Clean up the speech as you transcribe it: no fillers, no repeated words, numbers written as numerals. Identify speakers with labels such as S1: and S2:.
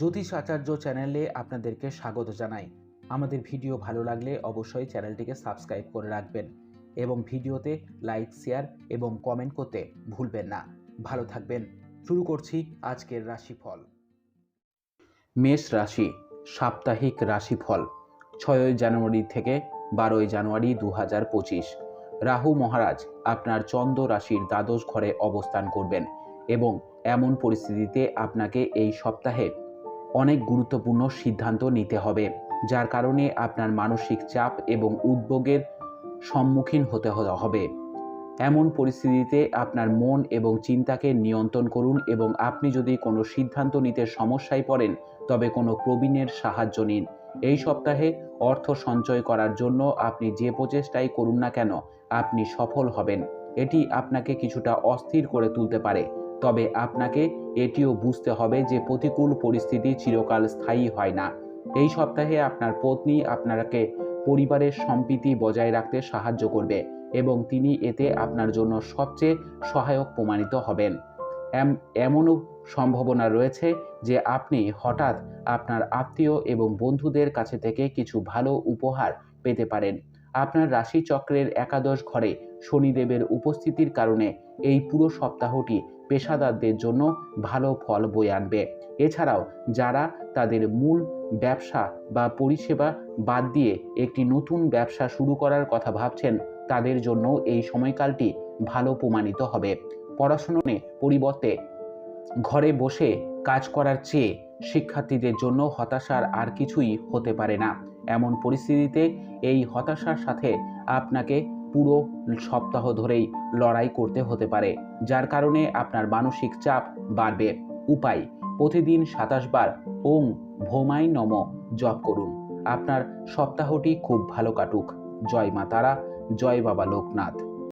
S1: জ্যোতিষ আচার্য চ্যানেলে আপনাদেরকে স্বাগত জানাই। আমাদের ভিডিও ভালো লাগলে অবশ্যই চ্যানেলটিকে সাবস্ক্রাইব করে রাখবেন এবং ভিডিওতে লাইক, শেয়ার এবং কমেন্ট করতে ভুলবেন না। ভালো থাকবেন। শুরু করছি আজকের রাশিফল। মেষ রাশি সাপ্তাহিক রাশিফল 6 জানুয়ারি থেকে 12 জানুয়ারি 2025। রাহু মহারাজ আপনার চন্দ্র রাশির দ্বাদশ ঘরে অবস্থান করবেন এবং এমন পরিস্থিতিতে আপনাকে এই সপ্তাহে অনেক গুরুত্বপূর্ণ সিদ্ধান্ত নিতে হবে, যার কারণে আপনার মানসিক চাপ এবং উদ্বেগের সম্মুখীন হতে হবে। এমন পরিস্থিতিতে আপনার মন এবং চিন্তাকে নিয়ন্ত্রণ করুন এবং আপনি যদি কোনো সিদ্ধান্ত নিতে সমস্যায় পড়েন তবে কোনো প্রবীণের সাহায্য নিন। এই সপ্তাহে অর্থ সঞ্চয় করার জন্য আপনি যে প্রচেষ্টাই করুন না কেন আপনি সফল হবেন। এটি আপনাকে কিছুটা অস্থির করে তুলতে পারে, তবে আপনাকে এটিও বুঝতে হবে যে প্রতিকূল পরিস্থিতি চিরকাল স্থায়ী হয় না। এই সপ্তাহে আপনার পত্নী আপনাকে পরিবারের সম্প্রীতি বজায় রাখতে সাহায্য করবে এবং তিনি এতে আপনার জন্য সবচেয়ে সহায়ক প্রমাণিত হবেন। এমনও সম্ভাবনা রয়েছে যে আপনি হঠাৎ আপনার আত্মীয় এবং বন্ধুদের কাছে থেকে কিছু ভালো উপহার পেতে পারেন। আপনার রাশিচক্রের একাদশ ঘরে শনিদেবের উপস্থিতির কারণে এই পুরো সপ্তাহটি পেশাদারদের জন্য ভালো ফল বয়ে আনবে। এছাড়াও যারা তাদের মূল ব্যবসা বা পরিষেবা বাদ দিয়ে একটি নতুন ব্যবসা শুরু করার কথা ভাবছেন তাদের জন্য এই সময়কালটি ভালো প্রমাণিত হবে। পড়াশোনার পরিবর্তে ঘরে বসে কাজ করার চেয়ে শিক্ষার্থীদের জন্য হতাশার আর কিছুই হতে পারে না। এমন পরিস্থিতিতে এই হতাশার সাথে আপনাকে পুরো সপ্তাহ ধরেই লড়াই করতে হতে পারে, যার কারণে আপনার মানসিক চাপ বাড়বে। উপায়: প্রতিদিন 27 বার ওং ভৌমাই নম জপ করুন। আপনার সপ্তাহটি খুব ভালো কাটুক। জয় মা তারা, জয় বাবা লোকনাথ।